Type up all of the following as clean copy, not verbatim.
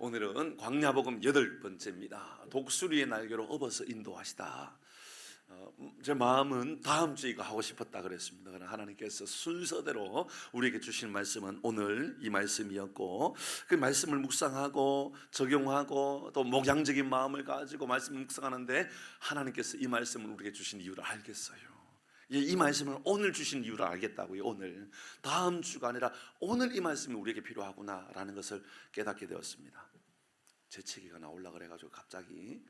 오늘은 광야복음 8번째입니다. 독수리의 날개로 업어서 인도하시다. 제 마음은 다음 주에 이거 하고 싶었다 그랬습니다. 그러나 하나님께서 순서대로 우리에게 주신 말씀은 오늘 이 말씀이었고, 그 말씀을 묵상하고 적용하고 또 목양적인 마음을 가지고 말씀을 묵상하는데 하나님께서 이 말씀을 우리에게 주신 이유를 알겠어요. 이 말씀을 오늘 주신 이유를 알겠다고요. 오늘, 다음 주가 아니라 오늘 이 말씀이 우리에게 필요하구나라는 것을 깨닫게 되었습니다. 재채기가 나오려고 그래가지고 갑자기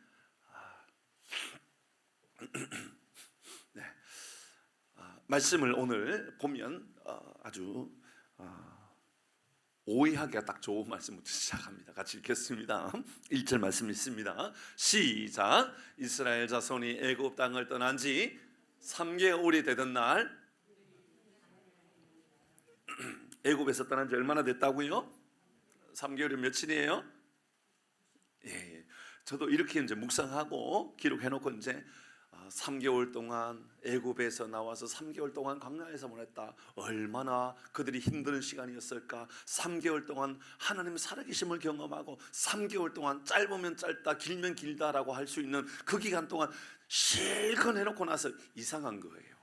네. 말씀을 오늘 보면 아주 오해하기가 딱 좋은 말씀부터 시작합니다. 같이 읽겠습니다. 1절 말씀 있습니다. 시작. 이스라엘 자손이 애굽 땅을 떠난 지 3개월이 되던 날, 애굽에서 떠난 지 얼마나 됐다고요? 3개월이 며칠이에요? 예, 저도 이렇게 이제 묵상하고 기록해놓고 이제 3개월 동안 애굽에서 나와서 3개월 동안 광야에서 보냈다. 얼마나 그들이 힘든 시간이었을까. 3개월 동안 하나님의 살아계심을 경험하고 3개월 동안 짧으면 짧다 길면 길다라고 할 수 있는 그 기간 동안 실컷 해놓고 나서 이상한 거예요.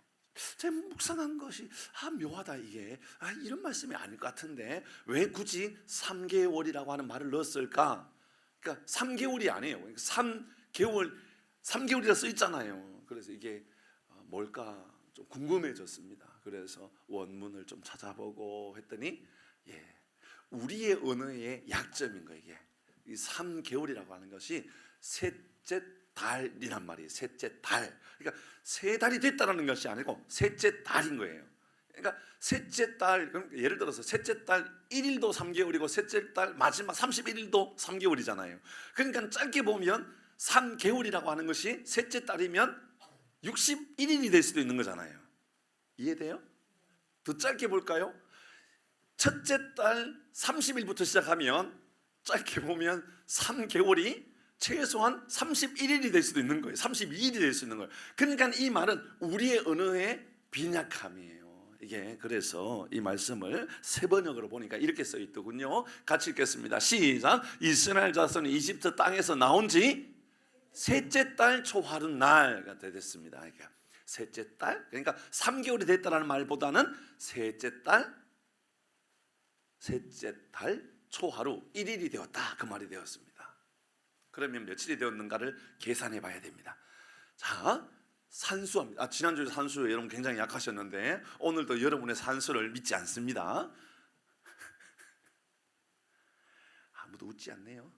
제가 묵상한 것이 묘하다. 이게 이런 말씀이 아닐 것 같은데 왜 굳이 3개월이라고 하는 말을 넣었을까? 그러니까 3개월이 아니에요. 3개월이라 써 있잖아요. 그래서 이게 뭘까 좀 궁금해졌습니다. 그래서 원문을 좀 찾아보고 했더니 우리의 언어의 약점인 거예요. 이게 이 3개월이라고 하는 것이 셋째 달이란 말이에요. 셋째 달. 그러니까 세 달이 됐다는 것이 아니고 셋째 달인 거예요. 그러니까 셋째 달, 예를 들어서 셋째 달 1일도 3개월이고 셋째 달 마지막 31일도 3개월이잖아요. 그러니까 짧게 보면 3개월이라고 하는 것이 셋째 달이면 61일이 될 수도 있는 거잖아요. 이해돼요? 더 짧게 볼까요? 첫째 달 30일부터 시작하면 짧게 보면 3개월이 최소한 31일이 될 수도 있는 거예요. 32일이 될 수 있는 거예요. 그러니까 이 말은 우리의 언어의 빈약함이에요. 이게 그래서 이 말씀을 세 번역으로 보니까 이렇게 써 있더군요. 같이 읽겠습니다. 시작. 이스라엘 자손이 이집트 땅에서 나온 지 셋째 달 초하룻 날가 됐습니다. 그러니까 셋째 달, 그러니까 3개월이 됐다라는 말보다는 셋째 달 초하루 1일이 되었다, 그 말이 되었습니다. 그러면 며칠이 되었는가를 계산해 봐야 됩니다. 자, 산수합니다. 지난주에 산수 여러분 굉장히 약하셨는데 오늘도 여러분의 산수를 믿지 않습니다. 아무도 웃지 않네요.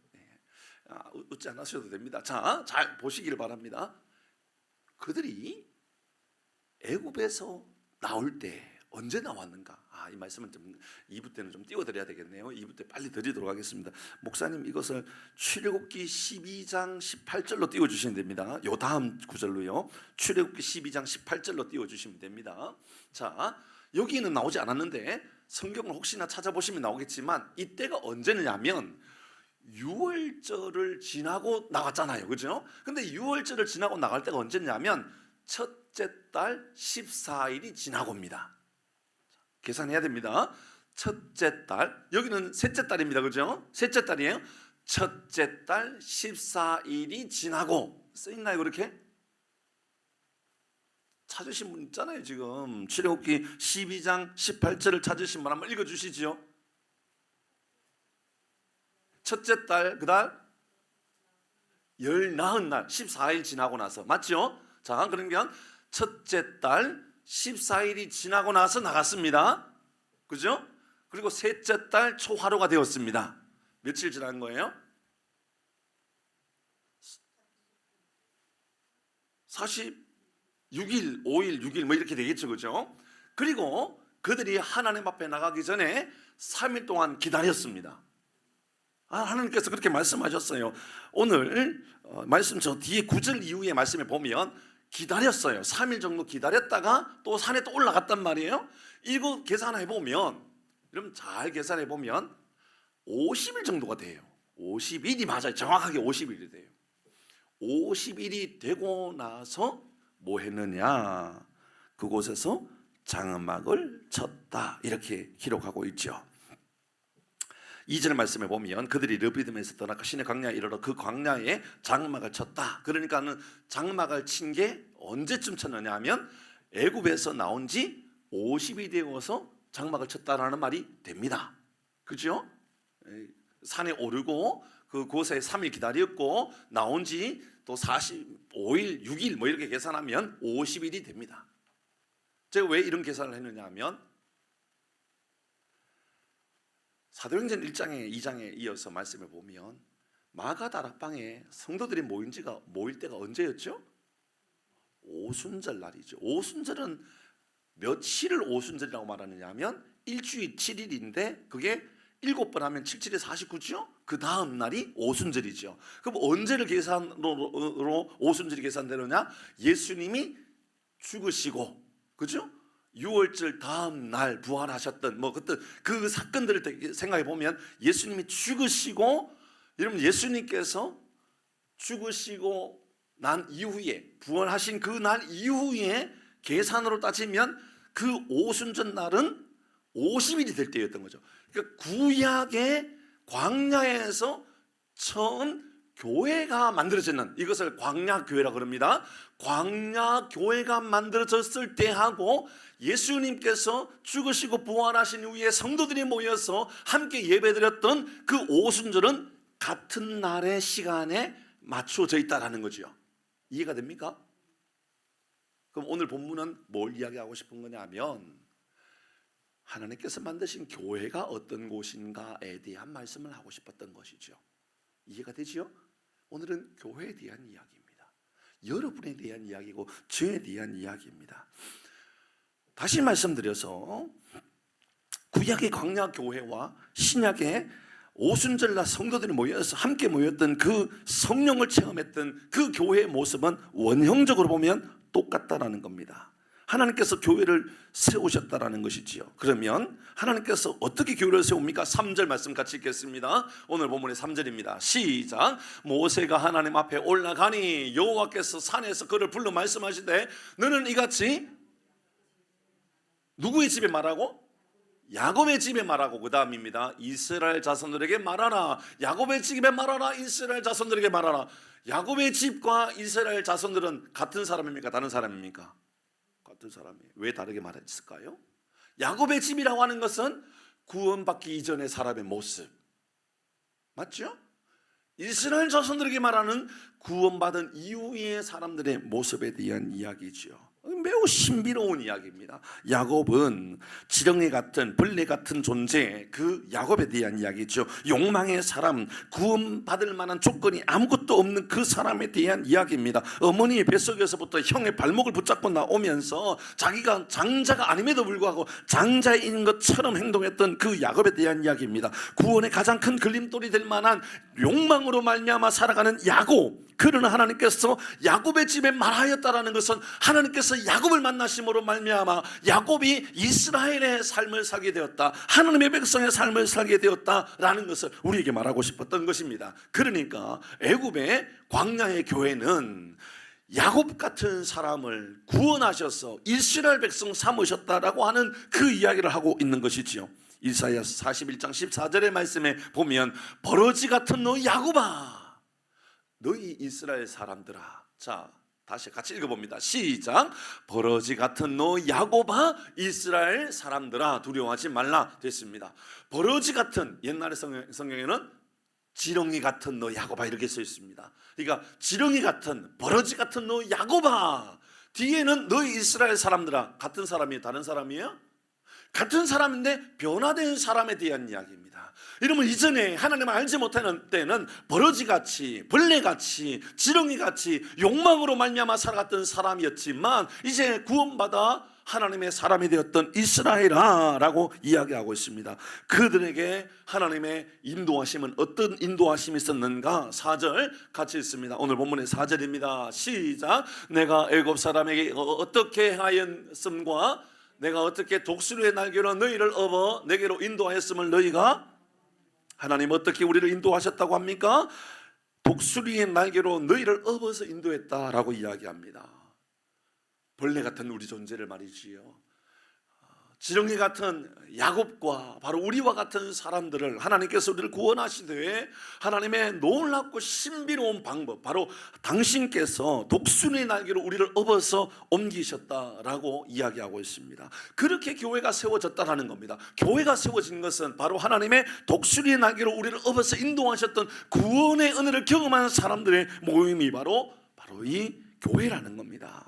웃지 않으셔도 됩니다. 자, 잘 보시기를 바랍니다. 그들이 애굽에서 나올 때 언제 나왔는가? 이 말씀은 좀 2부 때는 좀 띄워드려야 되겠네요. 2부 때 빨리 드리도록 하겠습니다. 목사님 이것을 출애굽기 12장 18절로 띄워주시면 됩니다. 요 다음 구절로요. 출애굽기 12장 18절로 띄워주시면 됩니다. 자, 여기는 나오지 않았는데 성경을 혹시나 찾아보시면 나오겠지만 이때가 언제냐면 6월절을 지나고 나갔잖아요. 그죠? 근데 6월절을 지나고 나갈 때가 언제냐면 첫째 달 14일이 지나고입니다. 계산해야 됩니다. 첫째 달, 여기는 셋째 달입니다. 그죠? 셋째 달이에요. 첫째 달 14일이 지나고 쓰있나요? 그렇게? 찾으신 분 있잖아요. 지금 출애굽기 12장 18절을 찾으신 분 한번 읽어주시죠. 첫째 달, 그 달 열 나흔 날 14일 지나고 나서, 맞죠? 자, 그러면 첫째 달 14일이 지나고 나서 나갔습니다. 그죠? 그리고 셋째 달 초하루가 되었습니다. 며칠 지난 거예요? 46일, 5일, 6일 뭐 이렇게 되겠죠. 그죠? 그리고 그들이 하나님 앞에 나가기 전에 3일 동안 기다렸습니다. 하나님께서 그렇게 말씀하셨어요. 오늘 말씀 저 뒤에 9절 이후의 말씀에 보면 기다렸어요. 3일 정도 기다렸다가 또 산에 또 올라갔단 말이에요. 이거 계산해 보면, 여러분 잘 계산해 보면 50일 정도가 돼요. 50일이 맞아요. 정확하게 50일이 돼요. 50일이 되고 나서 뭐 했느냐? 그곳에서 장막을 쳤다, 이렇게 기록하고 있죠. 2절 말씀에 보면 그들이 르비딤에서 떠나가 신의 광야에 이르러 그 광야에 장막을 쳤다. 그러니까는 장막을 친 게 언제쯤 쳤느냐 하면 애굽에서 나온 지 50이 되어서 장막을 쳤다라는 말이 됩니다. 그죠? 산에 오르고 그곳에 3일 기다렸고 나온 지 또 45일, 6일 뭐 이렇게 계산하면 50일이 됩니다. 제가 왜 이런 계산을 했느냐 하면 사도행전 1장에 2장에 이어서 말씀을 보면 마가 다락방에 성도들이 모일 때가 언제였죠? 오순절 날이죠. 오순절은 며칠을 오순절이라고 말하느냐 하면 일주일 7일인데 그게 7번 하면 7, 7에 49죠? 그 다음 날이 오순절이죠. 그럼 언제를 계산으로 오순절이 계산되느냐? 예수님이 죽으시고, 그죠? 6월절 다음 날 부활하셨던 뭐 그때 그 사건들을 생각해 보면 예수님이 죽으시고, 여러분 예수님께서 죽으시고 난 이후에 부활하신 그 날 이후에 계산으로 따지면 그 오순절 날은 50일이 될 때였던 거죠. 그러니까 구약의 광야에서 처음 교회가 만들어졌는, 이것을 광야교회라고 그럽니다. 광야교회가 만들어졌을 때하고 예수님께서 죽으시고 부활하신 이후에 성도들이 모여서 함께 예배드렸던 그 오순절은 같은 날의 시간에 맞춰져 있다라는 거죠. 이해가 됩니까? 그럼 오늘 본문은 뭘 이야기하고 싶은 거냐면 하나님께서 만드신 교회가 어떤 곳인가에 대한 말씀을 하고 싶었던 것이죠. 이해가 되죠? 오늘은 교회에 대한 이야기입니다. 여러분에 대한 이야기고 저에 대한 이야기입니다. 다시 말씀드려서 구약의 광야교회와 신약의 오순절날 성도들이 모여서 함께 모였던 그 성령을 체험했던 그 교회의 모습은 원형적으로 보면 똑같다라는 겁니다. 하나님께서 교회를 세우셨다라는 것이지요. 그러면 하나님께서 어떻게 교회를 세웁니까? 3절 말씀 같이 읽겠습니다. 오늘 본문의 3절입니다. 시작. 모세가 하나님 앞에 올라가니 여호와께서 산에서 그를 불러 말씀하시되 너는 이같이 누구의 집에 말하고? 야곱의 집에 말하고, 그 다음입니다. 이스라엘 자손들에게 말하라. 야곱의 집에 말하라. 이스라엘 자손들에게 말하라. 야곱의 집과 이스라엘 자손들은 같은 사람입니까? 다른 사람입니까? 같은 사람이에요. 왜 다르게 말했을까요? 야곱의 집이라고 하는 것은 구원받기 이전의 사람의 모습, 맞죠? 이스라엘 자손들에게 말하는 구원받은 이후의 사람들의 모습에 대한 이야기죠. 매우 신비로운 이야기입니다. 야곱은 지렁이 같은 벌레 같은 존재, 그 야곱에 대한 이야기죠. 욕망의 사람, 구원받을 만한 조건이 아무것도 없는 그 사람에 대한 이야기입니다. 어머니의 뱃속에서부터 형의 발목을 붙잡고 나오면서 자기가 장자가 아님에도 불구하고 장자인 것처럼 행동했던 그 야곱에 대한 이야기입니다. 구원의 가장 큰 걸림돌이 될 만한 욕망으로 말미암아 살아가는 야곱, 그러나 하나님께서 야곱의 집에 말하였다라는 것은 하나님께서 야곱을 만나심으로 말미암아 야곱이 이스라엘의 삶을 살게 되었다, 하나님의 백성의 삶을 살게 되었다라는 것을 우리에게 말하고 싶었던 것입니다. 그러니까 애굽의 광야의 교회는 야곱 같은 사람을 구원하셔서 이스라엘 백성 삼으셨다라고 하는 그 이야기를 하고 있는 것이지요. 이사야서 41장 14절의 말씀에 보면 버러지 같은 너 야곱아, 너희 이스라엘 사람들아. 자, 다시 같이 읽어봅니다. 시작. 버러지 같은 너 야곱아, 이스라엘 사람들아, 두려워하지 말라 됐습니다. 버러지 같은, 옛날의 성경에는 지렁이 같은 너 야곱아 이렇게 써 있습니다. 그러니까 지렁이 같은, 버러지 같은 너 야곱아, 뒤에는 너희 이스라엘 사람들아. 같은 사람이에요? 다른 사람이에요? 같은 사람인데 변화된 사람에 대한 이야기입니다. 이러면 이전에 하나님을 알지 못하는 때는 버러지같이, 벌레같이, 지렁이같이 욕망으로 말미암아 살아갔던 사람이었지만 이제 구원받아 하나님의 사람이 되었던 이스라엘아라고 이야기하고 있습니다. 그들에게 하나님의 인도하심은 어떤 인도하심이 있었는가? 4절 같이 있습니다. 오늘 본문의 4절입니다. 시작. 내가 애굽 사람에게 어떻게 하였음과 내가 어떻게 독수리의 날개로 너희를 업어 내게로 인도하였음을 너희가, 하나님 어떻게 우리를 인도하셨다고 합니까? 독수리의 날개로 너희를 업어서 인도했다라고 이야기합니다. 벌레 같은 우리 존재를 말이지요. 지렁이 같은 야곱과 바로 우리와 같은 사람들을 하나님께서 우리를 구원하시되 하나님의 놀랍고 신비로운 방법, 바로 당신께서 독수리의 날개로 우리를 업어서 옮기셨다라고 이야기하고 있습니다. 그렇게 교회가 세워졌다라는 겁니다. 교회가 세워진 것은 바로 하나님의 독수리의 날개로 우리를 업어서 인도하셨던 구원의 은혜를 경험하는 사람들의 모임이 바로 이 교회라는 겁니다.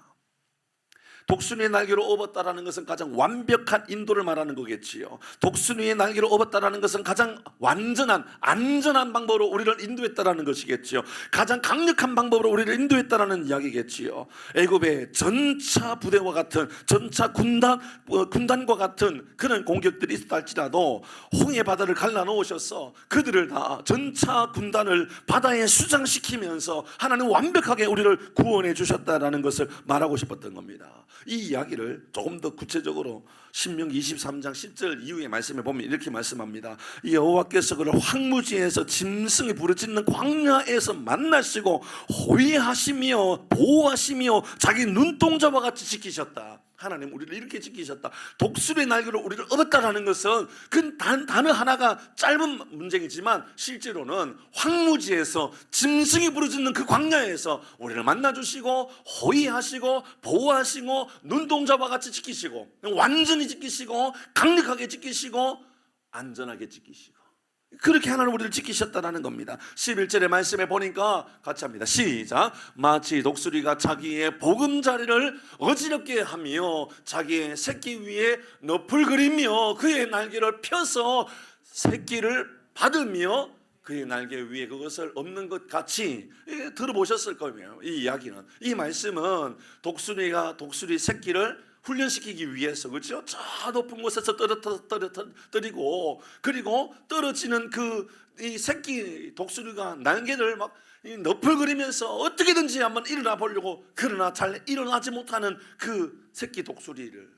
독수리의 날개로 업었다라는 것은 가장 완벽한 인도를 말하는 거겠지요. 독수리의 날개로 업었다라는 것은 가장 완전한 안전한 방법으로 우리를 인도했다라는 것이겠지요. 가장 강력한 방법으로 우리를 인도했다라는 이야기겠지요. 애굽의 전차 부대와 같은 전차 군단과 같은 그런 공격들이 있었다 할지라도 홍해 바다를 갈라놓으셔서 그들을 다 전차 군단을 바다에 수장시키면서 하나님 완벽하게 우리를 구원해 주셨다라는 것을 말하고 싶었던 겁니다. 이 이야기를 조금 더 구체적으로 신명기 23장 10절 이후의 말씀에 보면 이렇게 말씀합니다. 여호와께서 그를 황무지에서 짐승이 부르짖는 광야에서 만나시고 호위하시며 보호하시며 자기 눈동자와 같이 지키셨다. 하나님 우리를 이렇게 지키셨다. 독수리의 날개로 우리를 업었다라는 것은 그 단어 하나가 짧은 문장이지만 실제로는 황무지에서 짐승이 부르짖는 그 광야에서 우리를 만나주시고 호위하시고 보호하시고 눈동자와 같이 지키시고 완전히 지키시고 강력하게 지키시고 안전하게 지키시고 그렇게 하나님 우리를 지키셨다는 겁니다. 11절의 말씀에 보니까 같이 합니다. 시작. 마치 독수리가 자기의 보금자리를 어지럽게 하며 자기의 새끼 위에 늪을 그리며 그의 날개를 펴서 새끼를 받으며 그의 날개 위에 그것을 엎는 것 같이 들어보셨을 거예요. 이 이야기는, 이 말씀은 독수리 새끼를 훈련시키기 위해서, 그렇죠? 저 높은 곳에서 떨어뜨리고 그리고 떨어지는 이 새끼 독수리가 날개를 막 너풀거리면서 어떻게든지 한번 일어나 보려고, 그러나 잘 일어나지 못하는 그 새끼 독수리를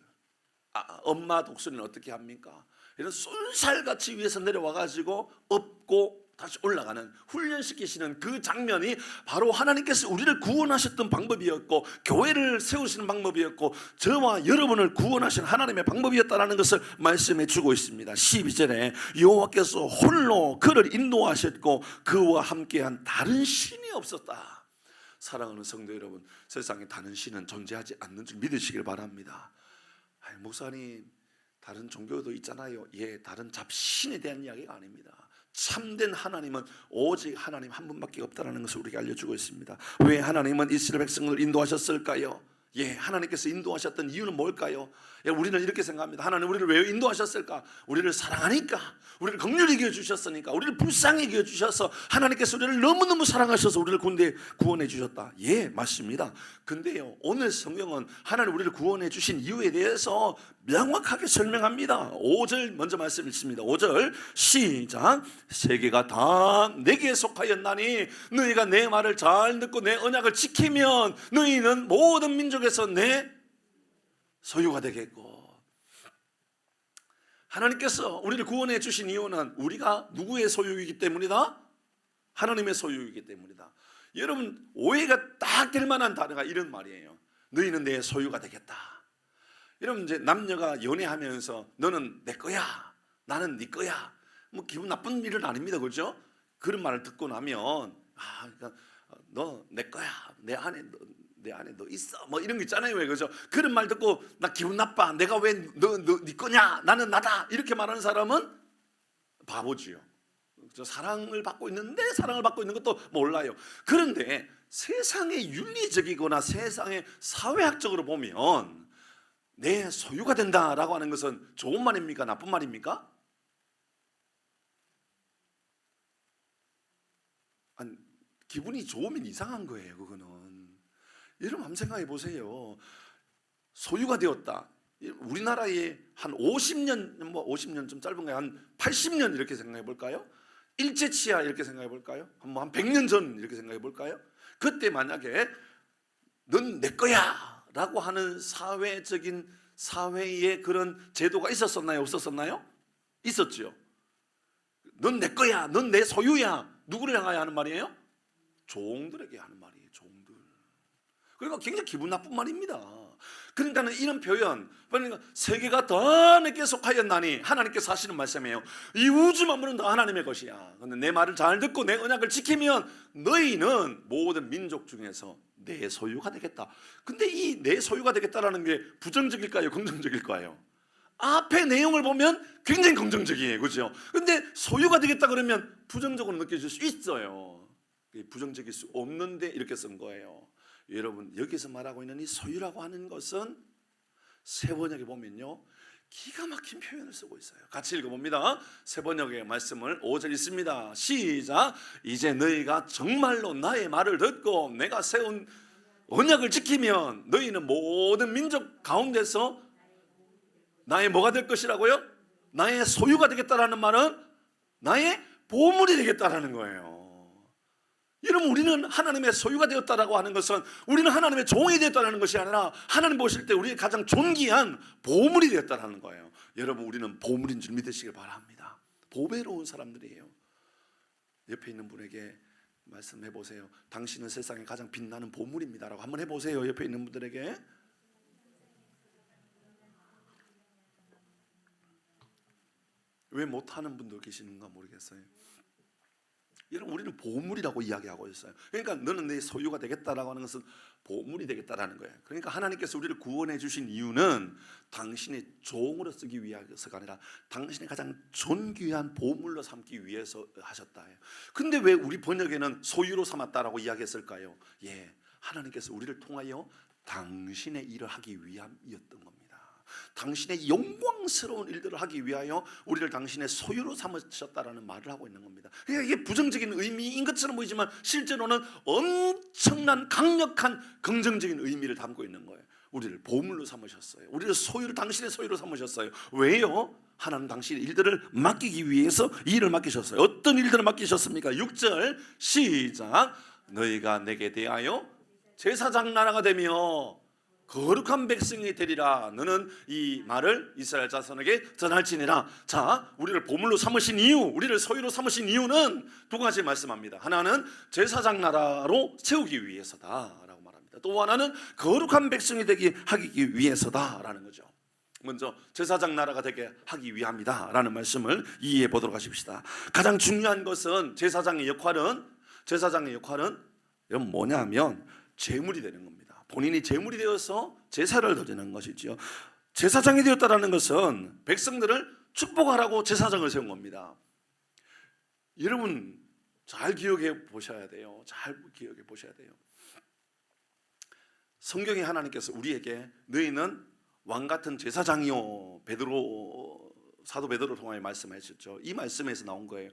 엄마 독수리는 어떻게 합니까? 이런 쏜살같이 위에서 내려와 가지고 업고 다시 올라가는, 훈련시키시는 그 장면이 바로 하나님께서 우리를 구원하셨던 방법이었고 교회를 세우시는 방법이었고 저와 여러분을 구원하시는 하나님의 방법이었다는 것을 말씀해 주고 있습니다. 12절에 여호와께서 홀로 그를 인도하셨고 그와 함께한 다른 신이 없었다. 사랑하는 성도 여러분, 세상에 다른 신은 존재하지 않는 줄 믿으시길 바랍니다. 목사님, 다른 종교도 있잖아요. 예, 다른 잡신에 대한 이야기가 아닙니다. 참된 하나님은 오직 하나님 한 분밖에 없다는 것을 우리에게 알려주고 있습니다. 왜 하나님은 이스라엘 백성을 인도하셨을까요? 예, 하나님께서 인도하셨던 이유는 뭘까요? 예, 우리는 이렇게 생각합니다. 하나님 우리를 왜 인도하셨을까? 우리를 사랑하니까, 우리를 긍휼히 여겨주셨으니까, 우리를 불쌍히 여겨주셔서 하나님께서 우리를 너무너무 사랑하셔서 우리를 구원해 주셨다. 예, 맞습니다. 근데요, 오늘 성경은 하나님 우리를 구원해 주신 이유에 대해서 명확하게 설명합니다. 5절 먼저 말씀 읽습니다. 5절 시작. 세계가 다 내게 속하였나니 너희가 내 말을 잘 듣고 내 언약을 지키면 너희는 모든 민족에서 내 소유가 되겠고. 하나님께서 우리를 구원해 주신 이유는 우리가 누구의 소유이기 때문이다? 하나님의 소유이기 때문이다. 여러분, 오해가 딱 될 만한 단어가 이런 말이에요. 너희는 내 소유가 되겠다. 여러분, 이제 남녀가 연애하면서 너는 내 거야, 나는 네 거야, 뭐 기분 나쁜 일은 아닙니다, 그렇죠? 그런 말을 듣고 나면 그러니까 너 내 거야, 내 안에 너 있어, 뭐 이런 거 있잖아요, 왜, 그죠? 그런 말 듣고 나 기분 나빠, 내가 왜 네 거냐, 나는 나다, 이렇게 말하는 사람은 바보지요. 사랑을 받고 있는데 사랑을 받고 있는 것도 몰라요. 그런데 세상의 윤리적이거나 세상의 사회학적으로 보면 내 소유가 된다라고 하는 것은 좋은 말입니까, 나쁜 말입니까? 아니, 기분이 좋으면 이상한 거예요. 그거는 여러분 한번 생각해 보세요. 소유가 되었다. 우리나라에 한 50년, 뭐 50년 좀 짧은가요? 한 80년 이렇게 생각해 볼까요? 일제치하 이렇게 생각해 볼까요? 한 100년 전 이렇게 생각해 볼까요? 그때 만약에 넌 내 거야 라고 하는 사회의 그런 제도가 있었었나요? 없었었나요? 있었죠. 넌 내 거야, 넌 내 소유야. 누구를 향하여 하는 말이에요? 종들에게 하는 말이에요. 종들. 그러니까 굉장히 기분 나쁜 말입니다. 그러니까는 이런 표현, 그러니까 세계가 다 내게 속하였나니 하나님께서 하시는 말씀이에요. 이 우주 만물은 다 하나님의 것이야. 근데 내 말을 잘 듣고 내 언약을 지키면 너희는 모든 민족 중에서 내 소유가 되겠다. 근데 이 내 소유가 되겠다라는 게 부정적일까요? 긍정적일까요? 앞에 내용을 보면 굉장히 긍정적이에요. 그죠? 근데 소유가 되겠다 그러면 부정적으로 느껴질 수 있어요. 부정적일 수 없는데 이렇게 쓴 거예요. 여러분, 여기서 말하고 있는 이 소유라고 하는 것은 세번역에 보면요, 기가 막힌 표현을 쓰고 있어요. 같이 읽어봅니다. 세번역의 말씀을 5절 있습니다. 시작. 이제 너희가 정말로 나의 말을 듣고 내가 세운 언약을 지키면 너희는 모든 민족 가운데서 나의 뭐가 될 것이라고요? 나의 소유가 되겠다라는 말은 나의 보물이 되겠다라는 거예요. 여러분, 우리는 하나님의 소유가 되었다라고 하는 것은 우리는 하나님의 종이 되었다는 것이 아니라 하나님 보실 때 우리의 가장 존귀한 보물이 되었다는 거예요. 여러분, 우리는 보물인 줄 믿으시길 바랍니다. 보배로운 사람들이에요. 옆에 있는 분에게 말씀해 보세요. 당신은 세상에 가장 빛나는 보물입니다 라고 한번 해보세요. 옆에 있는 분들에게. 왜 못하는 분도 계시는가 모르겠어요. 여러분, 우리는 보물이라고 이야기하고 있어요. 그러니까 너는 내 소유가 되겠다라고 하는 것은 보물이 되겠다라는 거예요. 그러니까 하나님께서 우리를 구원해 주신 이유는 당신의 종으로 쓰기 위해서가 아니라 당신의 가장 존귀한 보물로 삼기 위해서 하셨다. 근데 왜 우리 번역에는 소유로 삼았다라고 이야기했을까요? 하나님께서 우리를 통하여 당신의 일을 하기 위함이었던 겁니다. 당신의 영광스러운 일들을 하기 위하여 우리를 당신의 소유로 삼으셨다라는 말을 하고 있는 겁니다. 그러니까 이게 부정적인 의미인 것처럼 보이지만 실제로는 엄청난 강력한 긍정적인 의미를 담고 있는 거예요. 우리를 보물로 삼으셨어요. 우리를 당신의 소유로 삼으셨어요. 왜요? 하나님 당신의 일들을 맡기기 위해서 이 일을 맡기셨어요. 어떤 일들을 맡기셨습니까? 6절 시작. 너희가 내게 대하여 제사장 나라가 되며 거룩한 백성이 되리라. 너는 이 말을 이스라엘 자손에게 전할지니라. 자, 우리를 보물로 삼으신 이유, 우리를 소유로 삼으신 이유는 두 가지 말씀합니다. 하나는 제사장 나라로 세우기 위해서다라고 말합니다. 또 하나는 거룩한 백성이 되게 하기 위해서다라는 거죠. 먼저 제사장 나라가 되게 하기 위함이다라는 말씀을 이해해 보도록 하십시다. 가장 중요한 것은 제사장의 역할은 여러분 뭐냐면 제물이 되는 겁니다. 본인이 제물이 되어서 제사를 드리는 것이지요. 제사장이 되었다라는 것은 백성들을 축복하라고 제사장을 세운 겁니다. 여러분 잘 기억해 보셔야 돼요. 성경에 하나님께서 우리에게 너희는 왕 같은 제사장이요, 사도 베드로 통하여 말씀하셨죠. 이 말씀에서 나온 거예요.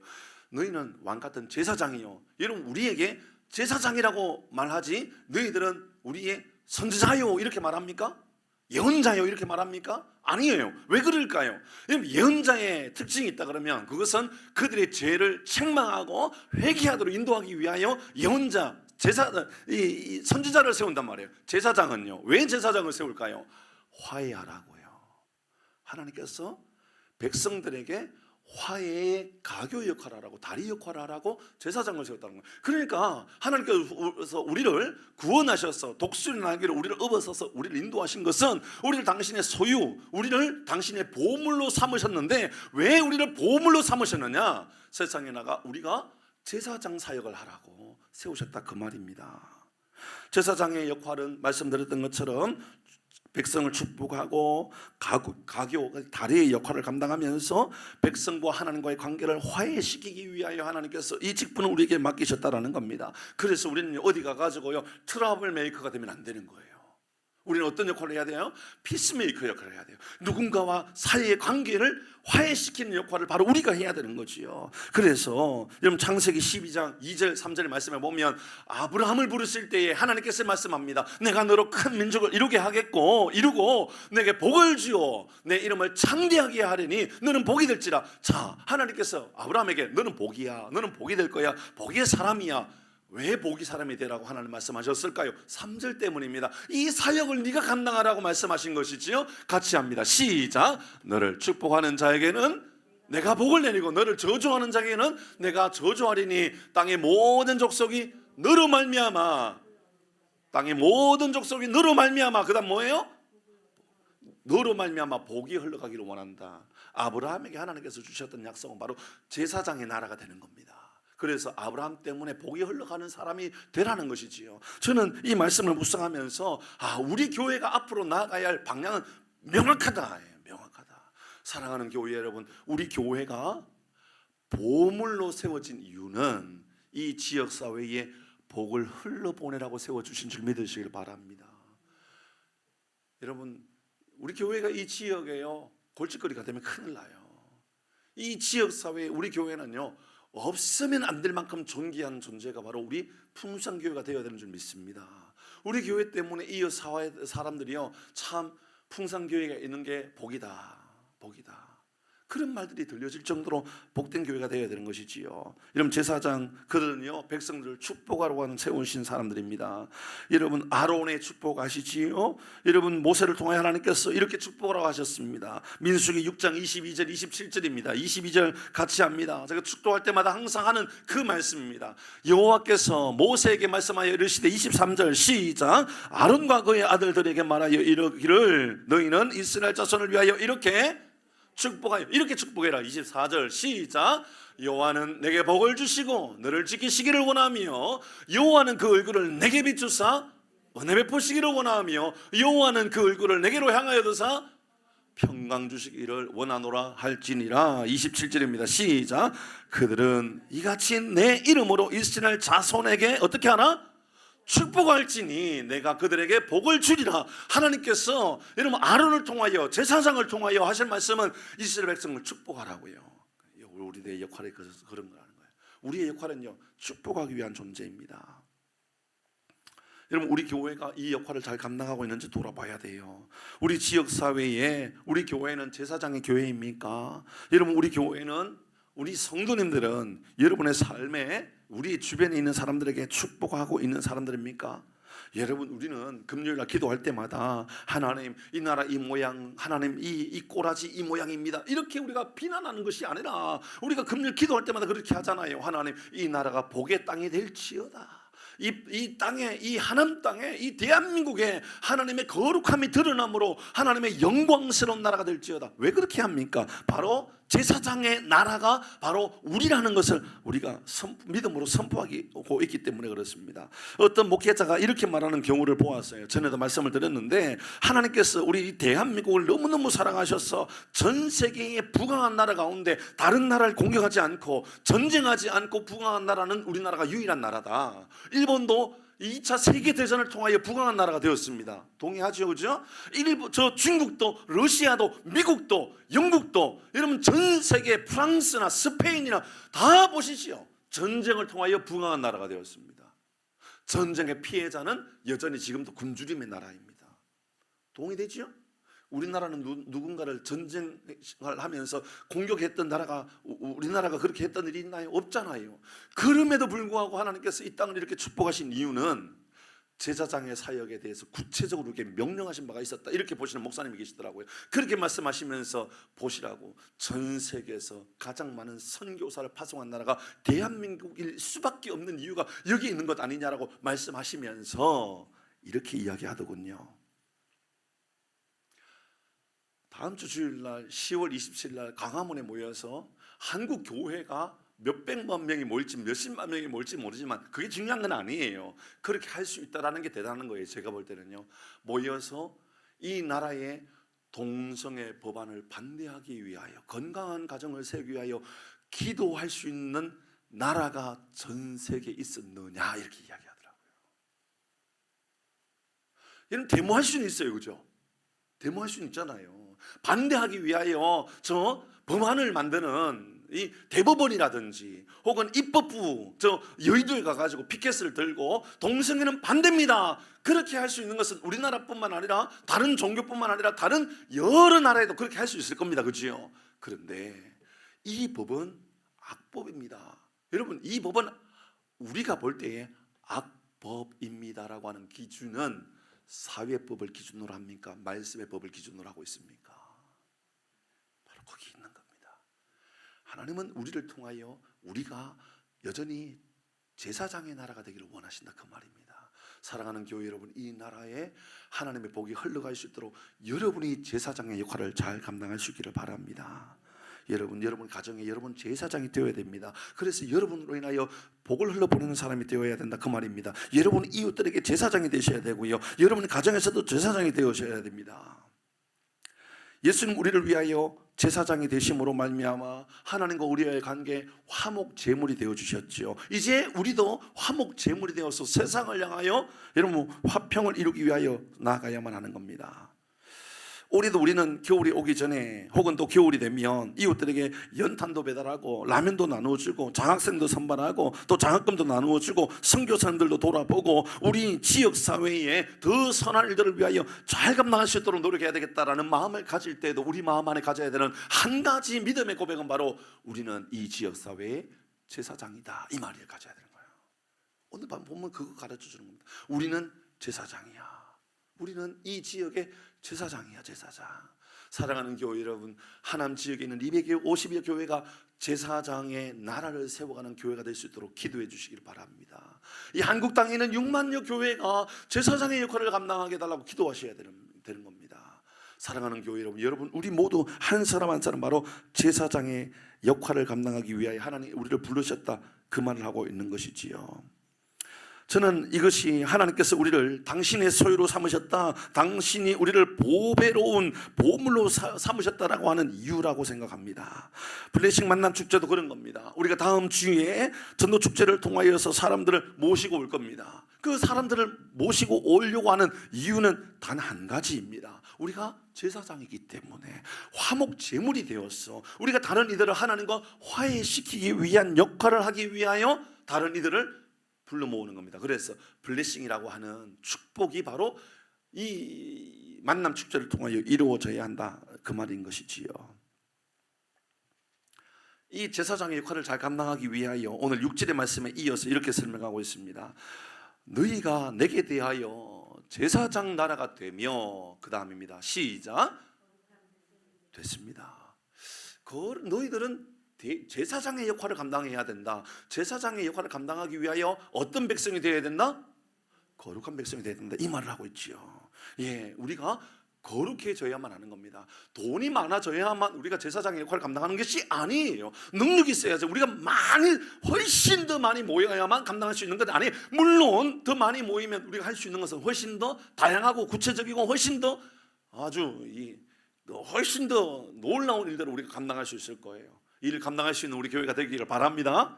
너희는 왕 같은 제사장이요. 여러분, 우리에게 제사장이라고 말하지 너희들은 우리의 선지자요 이렇게 말합니까? 예언자요 이렇게 말합니까? 아니에요. 왜 그럴까요? 예언자의 특징이 있다 그러면 그것은 그들의 죄를 책망하고 회개하도록 인도하기 위하여 예언자, 이 선지자를 세운단 말이에요. 제사장은요, 왜 제사장을 세울까요? 화해하라고요. 하나님께서 백성들에게 화해의 가교 역할을 하라고, 다리 역할을 하라고 제사장을 세웠다는 거예요. 그러니까 하나님께서 우리를 구원하셔서 독수리 날개로 우리를 업어서서 우리를 인도하신 것은 우리를 당신의 소유, 우리를 당신의 보물로 삼으셨는데 왜 우리를 보물로 삼으셨느냐? 세상에 나가 우리가 제사장 사역을 하라고 세우셨다 그 말입니다. 제사장의 역할은 말씀드렸던 것처럼 백성을 축복하고 가교, 다리의 역할을 감당하면서 백성과 하나님과의 관계를 화해시키기 위하여 하나님께서 이 직분을 우리에게 맡기셨다라는 겁니다. 그래서 우리는 어디 가가지고요 트러블 메이커가 되면 안 되는 거예요. 우리는 어떤 역할을 해야 돼요? 피스메이커 역할을 해야 돼요. 누군가와 사이의 관계를 화해시키는 역할을 바로 우리가 해야 되는 거지요. 그래서 여러분 창세기 12장 2절 3절의 말씀에 보면 아브라함을 부르실 때에 하나님께서 말씀합니다. 내가 너로 큰 민족을 이루고 내게 복을 주어 내 이름을 창대하게 하리니 너는 복이 될지라. 자, 하나님께서 아브라함에게 너는 복이야, 너는 복이 될 거야, 복의 사람이야. 왜 복이 사람이 되라고 하나님 말씀하셨을까요? 3절 때문입니다. 이 사역을 네가 감당하라고 말씀하신 것이지요. 같이 합니다. 시작. 너를 축복하는 자에게는 내가 복을 내리고 너를 저주하는 자에게는 내가 저주하리니 땅의 모든 족속이 너로 말미암아, 그다음 뭐예요? 너로 말미암아 복이 흘러가기를 원한다. 아브라함에게 하나님께서 주셨던 약속은 바로 제사장의 나라가 되는 겁니다. 그래서 아브라함 때문에 복이 흘러가는 사람이 되라는 것이지요. 저는 이 말씀을 묵상하면서 우리 교회가 앞으로 나아가야 할 방향은 명확하다. 명확하다. 사랑하는 교회 여러분, 우리 교회가 보물로 세워진 이유는 이 지역사회에 복을 흘러보내라고 세워주신 줄 믿으시길 바랍니다. 여러분, 우리 교회가 이 지역에요 골칫거리가 되면 큰일 나요. 이 지역사회에 우리 교회는요 없으면 안 될 만큼 존귀한 존재가 바로 우리 풍성교회가 되어야 되는 줄 믿습니다. 우리 교회 때문에 이 사람들이요 참 풍성교회가 있는 게 복이다, 복이다, 그런 말들이 들려질 정도로 복된 교회가 되어야 되는 것이지요. 여러분, 제사장 그들은요 백성들을 축복하러 하는 세우신 사람들입니다. 여러분, 아론의 축복 아시지요? 여러분, 모세를 통해 하나님께서 이렇게 축복하라고 하셨습니다. 민수기 6장 22절 27절입니다 22절 같이 합니다. 제가 축도할 때마다 항상 하는 그 말씀입니다. 여호와께서 모세에게 말씀하여 이르시되 23절 시작. 아론과 그의 아들들에게 말하여 이르기를 너희는 이스라엘 자손을 위하여 이렇게 축복하여, 이렇게 축복해라. 24절 시작. 여호와는 내게 복을 주시고 너를 지키시기를 원하며 여호와는 그 얼굴을 내게 비추사 은혜 베푸시기를 원하며 여호와는 그 얼굴을 내게로 향하여 드사 평강 주시기를 원하노라 할지니라. 27절입니다 시작. 그들은 이같이 내 이름으로 이스라엘 자손에게 어떻게 하나? 축복할지니 내가 그들에게 복을 주리라. 하나님께서 여러분 아론을 통하여 제사장을 통하여 하실 말씀은 이스라엘 백성을 축복하라고요. 우리의 역할이 그런 거라는 거예요. 우리의 역할은요 축복하기 위한 존재입니다. 여러분, 우리 교회가 이 역할을 잘 감당하고 있는지 돌아봐야 돼요. 우리 지역사회에 우리 교회는 제사장의 교회입니까? 여러분, 우리 교회는, 우리 성도님들은 여러분의 삶에 우리 주변에 있는 사람들에게 축복하고 있는 사람들입니까? 여러분, 우리는 금요일날 기도할 때마다 하나님 이 나라 이 모양, 하나님 이 꼬라지 이 모양입니다 이렇게 우리가 비난하는 것이 아니라 우리가 금요일 기도할 때마다 그렇게 하잖아요. 하나님 이 나라가 복의 땅이 될지어다. 이 땅에, 이 하나님 땅에, 이 대한민국에 하나님의 거룩함이 드러남으로 하나님의 영광스러운 나라가 될지어다. 왜 그렇게 합니까? 바로 제사장의 나라가 바로 우리라는 것을 우리가 믿음으로 선포하고 있기 때문에 그렇습니다. 어떤 목회자가 이렇게 말하는 경우를 보았어요. 전에도 말씀을 드렸는데, 하나님께서 우리 대한민국을 너무너무 사랑하셔서 전 세계의 부강한 나라 가운데 다른 나라를 공격하지 않고 전쟁하지 않고 부강한 나라는 우리나라가 유일한 나라다. 일본도 2차 세계대전을 통하여 부강한 나라가 되었습니다. 동의하죠, 그죠? 중국도, 러시아도, 미국도, 영국도, 여러분 전 세계 프랑스나 스페인이나 다 보시죠. 전쟁을 통하여 부강한 나라가 되었습니다. 전쟁의 피해자는 여전히 지금도 굶주림의 나라입니다. 동의되죠? 우리나라는 누군가를 전쟁을 하면서 공격했던 나라가, 우리나라가 그렇게 했던 일이 있나요? 없잖아요. 그럼에도 불구하고 하나님께서 이 땅을 이렇게 축복하신 이유는 제사장의 사역에 대해서 구체적으로 이렇게 명령하신 바가 있었다, 이렇게 보시는 목사님이 계시더라고요. 그렇게 말씀하시면서 보시라고, 전 세계에서 가장 많은 선교사를 파송한 나라가 대한민국일 수밖에 없는 이유가 여기 있는 것 아니냐라고 말씀하시면서 이렇게 이야기하더군요. 다음 주 주일날 10월 27일 광화문에 모여서 한국 교회가 몇백만 명이 모일지 몇십만 명이 모일지 모르지만 그게 중요한 건 아니에요. 그렇게 할 수 있다는 게 대단한 거예요. 제가 볼 때는요, 모여서 이 나라의 동성애 법안을 반대하기 위하여, 건강한 가정을 세우기 위하여 기도할 수 있는 나라가 전 세계에 있었느냐, 이렇게 이야기하더라고요. 여러분, 데모할 수는 있어요, 그죠? 데모할 수는 있잖아요. 반대하기 위하여 저 법안을 만드는 이 대법원이라든지 혹은 입법부 여의도에 가가지고 피켓을 들고 동성애는 반대입니다, 그렇게 할 수 있는 것은 우리나라뿐만 아니라 다른 종교뿐만 아니라 다른 여러 나라에도 그렇게 할 수 있을 겁니다, 그지요? 그런데 이 법은 악법입니다. 여러분, 이 법은 우리가 볼 때에 악법입니다라고 하는 기준은 사회법을 기준으로 합니까? 말씀의 법을 기준으로 하고 있습니까? 바로 거기 있는 겁니다. 하나님은 우리를 통하여 우리가 여전히 제사장의 나라가 되기를 원하신다 그 말입니다. 사랑하는 교회 여러분, 이 나라에 하나님의 복이 흘러갈 수 있도록 여러분이 제사장의 역할을 잘 감당할 수 있기를 바랍니다. 여러분 가정에 여러분 제사장이 되어야 됩니다. 그래서 여러분으로 인하여 복을 흘러보내는 사람이 되어야 된다 그 말입니다. 여러분 이웃들에게 제사장이 되셔야 되고요, 여러분 가정에서도 제사장이 되셔야 됩니다. 예수님 우리를 위하여 제사장이 되심으로 말미암아 하나님과 우리와의 관계 화목 제물이 되어 주셨지요. 이제 우리도 화목 제물이 되어서 세상을 향하여 여러분 화평을 이루기 위하여 나아가야만 하는 겁니다. 우리는 겨울이 오기 전에 혹은 또 겨울이 되면 이웃들에게 연탄도 배달하고 라면도 나누어주고 장학생도 선발하고 또 장학금도 나누어주고 선교사님들도 돌아보고 우리 지역사회에 더 선한 일들을 위하여 잘 감당할 수 있도록 노력해야 되겠다라는 마음을 가질 때에도 우리 마음 안에 가져야 되는 한 가지 믿음의 고백은 바로 우리는 이 지역사회의 제사장이다 이 말을 가져야 되는 거예요. 오늘 밤 보면 그거 가르쳐 주는 겁니다. 우리는 제사장이야. 우리는 이 지역의 제사장이야, 제사장. 사랑하는 교회 여러분, 하남 지역에 있는 250여 교회가 제사장의 나라를 세워가는 교회가 될 수 있도록 기도해 주시길 바랍니다. 이 한국 땅에 있는 6만여 교회가 제사장의 역할을 감당하게 해달라고 기도하셔야 되는 겁니다. 사랑하는 교회 여러분, 우리 모두 한 사람 한 사람 바로 제사장의 역할을 감당하기 위하여 하나님 우리를 부르셨다 그 말을 하고 있는 것이지요. 저는 이것이 하나님께서 우리를 당신의 소유로 삼으셨다, 당신이 우리를 보배로운 보물로 삼으셨다라고 하는 이유라고 생각합니다. 블레싱 만남 축제도 그런 겁니다. 우리가 다음 주에 전도 축제를 통하여서 사람들을 모시고 올 겁니다. 그 사람들을 모시고 오려고 하는 이유는 단 한 가지입니다. 우리가 제사장이기 때문에 화목 제물이 되었어. 우리가 다른 이들을 하나님과 화해시키기 위한 역할을 하기 위하여 다른 이들을 불러 모으는 겁니다. 그래서 블레싱이라고 하는 축복이 바로 이 만남 축제를 통하여 이루어져야 한다 그 말인 것이지요. 이 제사장의 역할을 잘 감당하기 위하여 오늘 6절의 말씀에 이어서 이렇게 설명하고 있습니다. 너희가 내게 대하여 제사장 나라가 되며, 그 다음입니다. 시작. 됐습니다. 너희들은 제사장의 역할을 감당해야 된다. 제사장의 역할을 감당하기 위하여 어떤 백성이 되어야 된다? 거룩한 백성이 되어야 된다 이 말을 하고 있지요. 예, 우리가 거룩해져야만 하는 겁니다. 돈이 많아져야만 우리가 제사장의 역할을 감당하는 것이 아니에요. 능력이 있어야죠. 우리가 훨씬 더 많이 모여야만 감당할 수 있는 것 아니에요. 물론 더 많이 모이면 우리가 할 수 있는 것은 훨씬 더 다양하고 구체적이고 훨씬 더 훨씬 더 놀라운 일들을 우리가 감당할 수 있을 거예요. 이를 감당할 수 있는 우리 교회가 되기를 바랍니다.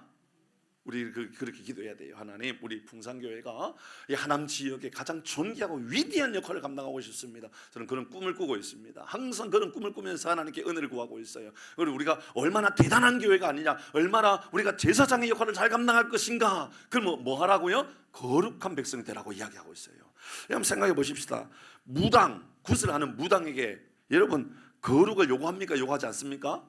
우리 그렇게 기도해야 돼요. 하나님, 우리 풍산교회가 이 하남 지역에 가장 존귀하고 위대한 역할을 감당하고 싶습니다. 저는 그런 꿈을 꾸고 있습니다. 항상 그런 꿈을 꾸면서 하나님께 은혜를 구하고 있어요. 그리고 우리가 얼마나 대단한 교회가 아니냐, 얼마나 우리가 제사장의 역할을 잘 감당할 것인가. 그럼 뭐 하라고요? 거룩한 백성이 되라고 이야기하고 있어요. 한번 생각해 보십시다. 굿을 하는 무당에게 여러분 거룩을 요구합니까? 요구하지 않습니까?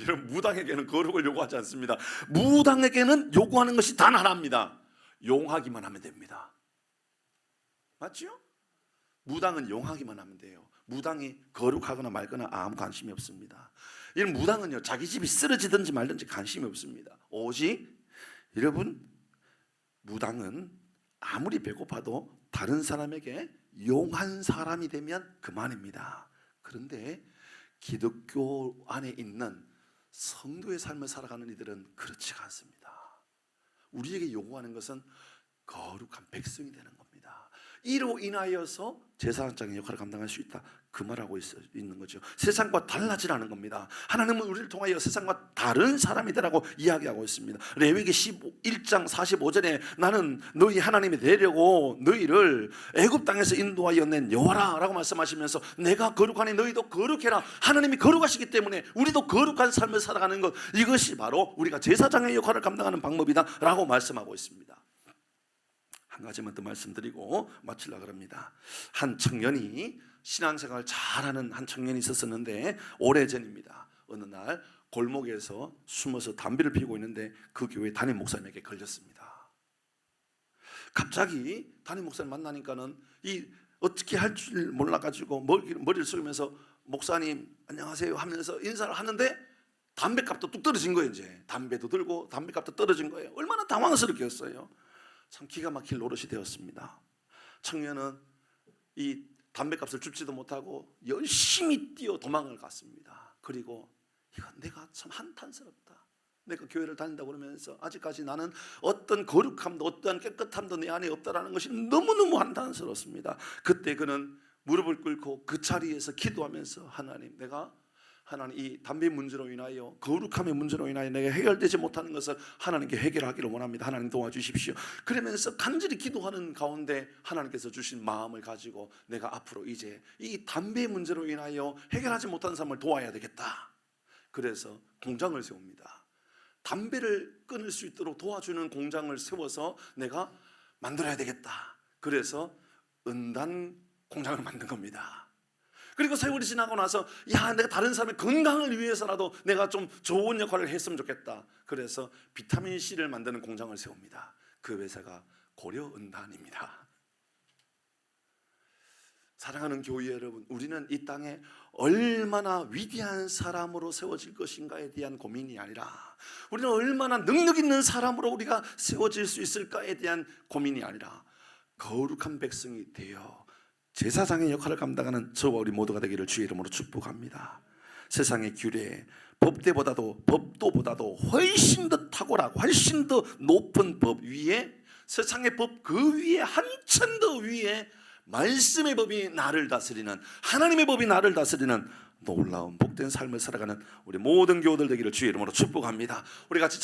여러분 무당에게는 거룩을 요구하지 않습니다. 무당에게는 요구하는 것이 단 하나입니다. 용하기만 하면 됩니다. 맞죠? 무당은 용하기만 하면 돼요. 무당이 거룩하거나 말거나 아무 관심이 없습니다. 이런 무당은요, 자기 집이 쓰러지든지 말든지 관심이 없습니다. 오직 여러분, 무당은 아무리 배고파도 다른 사람에게 용한 사람이 되면 그만입니다. 그런데 기독교 안에 있는 성도의 삶을 살아가는 이들은 그렇지가 않습니다. 우리에게 요구하는 것은 거룩한 백성이 되는 겁니다. 이로 인하여서 제사장의 역할을 감당할 수 있다 그 말하고 있는 거죠. 세상과 달라지라는 겁니다. 하나님은 우리를 통하여 세상과 다른 사람이 되라고 이야기하고 있습니다. 레위기 1장 45절에 나는 너희 하나님이 되려고 너희를 애굽 땅에서 인도하여 낸 여호와라 라고 말씀하시면서 내가 거룩하니 너희도 거룩해라. 하나님이 거룩하시기 때문에 우리도 거룩한 삶을 살아가는 것, 이것이 바로 우리가 제사장의 역할을 감당하는 방법이다 라고 말씀하고 있습니다. 한 가지만 더 말씀드리고 마치려고 합니다. 한 청년이 신앙생활 잘하는 한 청년이 있었는데 오래전입니다. 어느 날 골목에서 숨어서 담배를 피우고 있는데 그 교회 담임 목사님에게 걸렸습니다. 갑자기 담임 목사님 만나니까는 어떻게 할 줄 몰라가지고 머리를 숙이면서 목사님 안녕하세요 하면서 인사를 하는데 담배값도 뚝 떨어진 거예요. 이제 담배도 들고 담배값도 떨어진 거예요. 얼마나 당황스럽겠어요. 참 기가 막힐 노릇이 되었습니다. 청년은 이 담배값을 줍지도 못하고 열심히 뛰어 도망을 갔습니다. 그리고 이거 내가 참 한탄스럽다. 내가 교회를 다닌다고 그러면서 아직까지 나는 어떤 거룩함도 어떠한 깨끗함도 내 안에 없다라는 것이 너무너무 한탄스럽습니다. 그때 그는 무릎을 꿇고 그 자리에서 기도하면서 하나님, 내가 하나님 이 담배 문제로 인하여 거룩함의 문제로 인하여 내가 해결되지 못하는 것을 하나님께 해결하기를 원합니다. 하나님 도와주십시오. 그러면서 간절히 기도하는 가운데 하나님께서 주신 마음을 가지고 내가 앞으로 이제 이 담배 문제로 인하여 해결하지 못하는 사람을 도와야 되겠다. 그래서 공장을 세웁니다. 담배를 끊을 수 있도록 도와주는 공장을 세워서 내가 만들어야 되겠다. 그래서 은단 공장을 만든 겁니다. 그리고 세월이 지나고 나서 내가 다른 사람의 건강을 위해서라도 내가 좀 좋은 역할을 했으면 좋겠다. 그래서 비타민C를 만드는 공장을 세웁니다. 그 회사가 고려은단입니다. 사랑하는 교회 여러분, 우리는 이 땅에 얼마나 위대한 사람으로 세워질 것인가에 대한 고민이 아니라 우리는 얼마나 능력 있는 사람으로 우리가 세워질 수 있을까에 대한 고민이 아니라 거룩한 백성이 되어 제사장의 역할을 감당하는 저와 우리 모두가 되기를 주의 이름으로 축복합니다. 세상의 규례, 법도보다도 훨씬 더 탁월하고 훨씬 더 높은 법 위에, 세상의 법 그 위에 한참 더 위에 말씀의 법이 나를 다스리는, 하나님의 법이 나를 다스리는 놀라운 복된 삶을 살아가는 우리 모든 교우들 되기를 주의 이름으로 축복합니다. 우리 같이